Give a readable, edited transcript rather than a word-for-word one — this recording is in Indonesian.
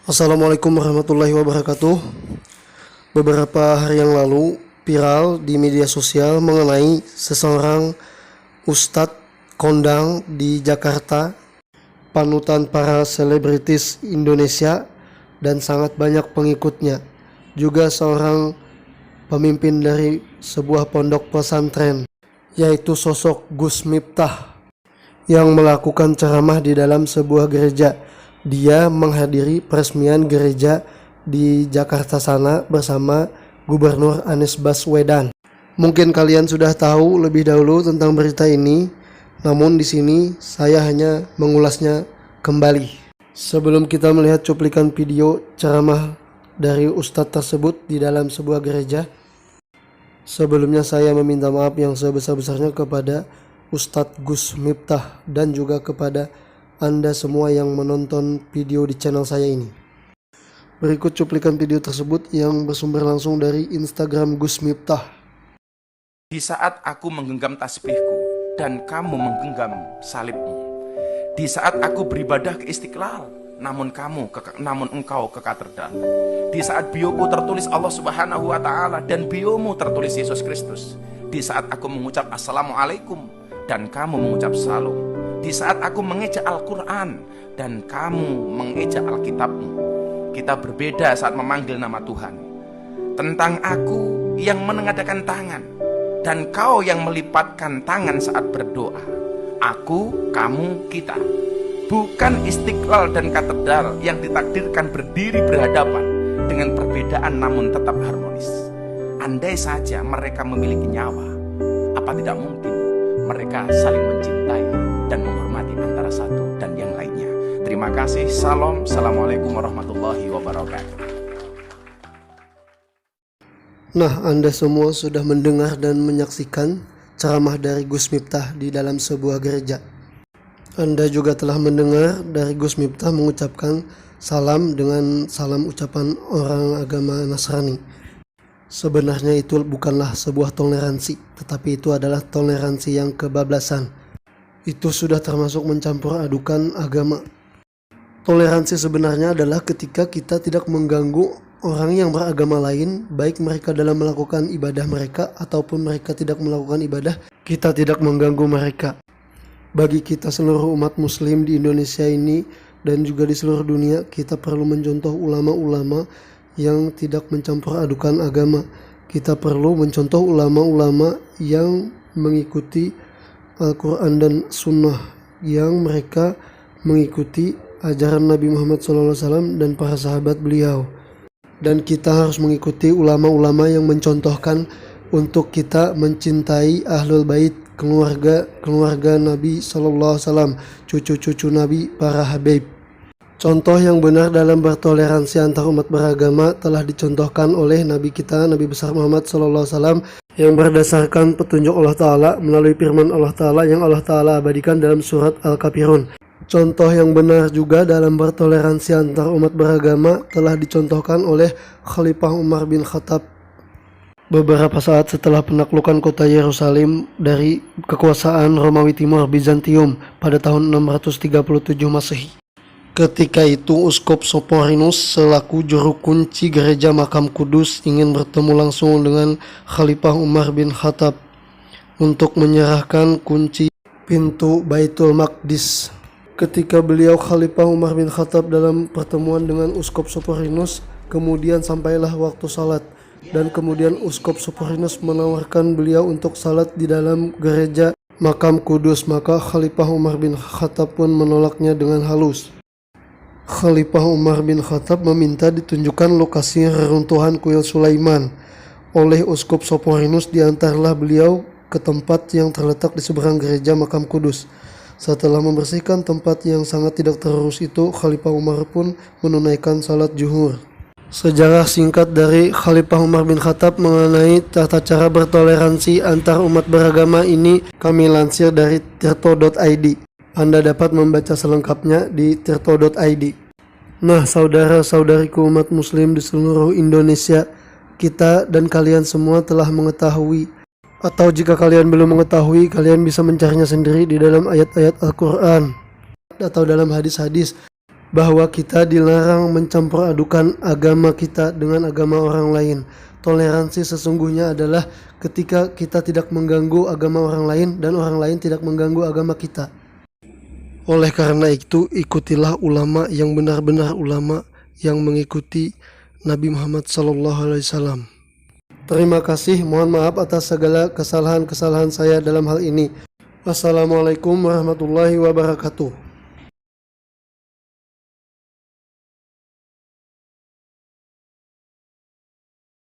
Assalamualaikum warahmatullahi wabarakatuh. Beberapa hari yang lalu viral di media sosial mengenai seseorang ustadz kondang di Jakarta, panutan para selebritis Indonesia dan sangat banyak pengikutnya. Juga seorang pemimpin dari sebuah pondok pesantren, yaitu sosok Gus Miftah yang melakukan ceramah di dalam sebuah gereja. Dia menghadiri peresmian gereja di Jakarta sana bersama Gubernur Anies Baswedan. Mungkin kalian sudah tahu lebih dahulu tentang berita ini, namun di sini saya hanya mengulasnya kembali. Sebelum kita melihat cuplikan video ceramah dari ustadz tersebut di dalam sebuah gereja, sebelumnya saya meminta maaf yang sebesar-besarnya kepada Ustadz Gus Miftah dan juga kepada Anda semua yang menonton video di channel saya ini. Berikut cuplikan video tersebut yang bersumber langsung dari Instagram Gus Miftah. Di saat aku menggenggam tasbihku dan kamu menggenggam salibmu, di saat aku beribadah ke Istiqlal, namun engkau ke katedral, di saat bioku tertulis Allah Subhanahu wa Ta'ala dan biomu tertulis Yesus Kristus, di saat aku mengucap Assalamualaikum dan kamu mengucap Salam, di saat aku mengeja Al-Quran dan kamu mengeja Alkitabmu, kita berbeda saat memanggil nama Tuhan. Tentang aku yang menengadakan tangan dan kau yang melipatkan tangan saat berdoa. Aku, kamu, kita. Bukan Istiqlal dan katedral yang ditakdirkan berdiri berhadapan dengan perbedaan namun tetap harmonis. Andai saja mereka memiliki nyawa, apa tidak mungkin mereka saling mencintai dan menghormati antara satu dan yang lainnya. Terima kasih. Salam. Assalamualaikum warahmatullahi wabarakatuh. Nah, Anda semua sudah mendengar dan menyaksikan ceramah dari Gus Miftah di dalam sebuah gereja. Anda juga telah mendengar dari Gus Miftah mengucapkan salam dengan salam ucapan orang agama Nasrani. Sebenarnya itu bukanlah sebuah toleransi, tetapi itu adalah toleransi yang kebablasan. Itu sudah termasuk mencampur adukan agama. Toleransi sebenarnya adalah ketika kita tidak mengganggu orang yang beragama lain, baik mereka dalam melakukan ibadah mereka ataupun mereka tidak melakukan ibadah, kita tidak mengganggu mereka. Bagi kita seluruh umat muslim di Indonesia ini dan juga di seluruh dunia, kita perlu mencontoh ulama-ulama yang tidak mencampur adukan agama. Kita perlu mencontoh ulama-ulama yang mengikuti Al-Quran dan Sunnah, yang mereka mengikuti ajaran Nabi Muhammad SAW dan para sahabat beliau. Dan kita harus mengikuti ulama-ulama yang mencontohkan untuk kita mencintai Ahlul Bait, keluarga Nabi SAW, cucu-cucu Nabi, para habib. Contoh yang benar dalam bertoleransi antar umat beragama telah dicontohkan oleh Nabi kita, Nabi besar Muhammad SAW, yang berdasarkan petunjuk Allah Ta'ala melalui firman Allah Ta'ala yang Allah Ta'ala abadikan dalam surat Al-Kafirun. Contoh yang benar juga dalam bertoleransi antar umat beragama telah dicontohkan oleh Khalifah Umar bin Khattab beberapa saat setelah penaklukan kota Yerusalem dari kekuasaan Romawi Timur Bizantium pada tahun 637 Masehi. Ketika itu Uskup Soporinus selaku juru kunci gereja Makam Kudus ingin bertemu langsung dengan Khalifah Umar bin Khattab untuk menyerahkan kunci pintu Baitul Maqdis. Ketika beliau Khalifah Umar bin Khattab dalam pertemuan dengan Uskup Soporinus, kemudian sampailah waktu salat dan kemudian Uskup Soporinus menawarkan beliau untuk salat di dalam gereja Makam Kudus, maka Khalifah Umar bin Khattab pun menolaknya dengan halus. Khalifah Umar bin Khattab meminta ditunjukkan lokasi reruntuhan kuil Sulaiman. Oleh Uskup Soporinus diantarlah beliau ke tempat yang terletak di seberang gereja Makam Kudus. Setelah membersihkan tempat yang sangat tidak terurus itu, Khalifah Umar pun menunaikan salat zuhur. Sejarah singkat dari Khalifah Umar bin Khattab mengenai tata cara bertoleransi antar umat beragama ini kami lansir dari tirto.id. Anda dapat membaca selengkapnya di tirto.id. Nah, saudara-saudariku umat muslim di seluruh Indonesia, kita dan kalian semua telah mengetahui, atau jika kalian belum mengetahui, kalian bisa mencarinya sendiri di dalam ayat-ayat Al-Quran atau dalam hadis-hadis bahwa kita dilarang mencampur adukan agama kita dengan agama orang lain. Toleransi sesungguhnya adalah ketika kita tidak mengganggu agama orang lain dan orang lain tidak mengganggu agama kita. Oleh karena itu, ikutilah ulama yang benar-benar ulama yang mengikuti Nabi Muhammad SAW. Terima kasih, mohon maaf atas segala kesalahan-kesalahan saya dalam hal ini. Wassalamualaikum warahmatullahi wabarakatuh.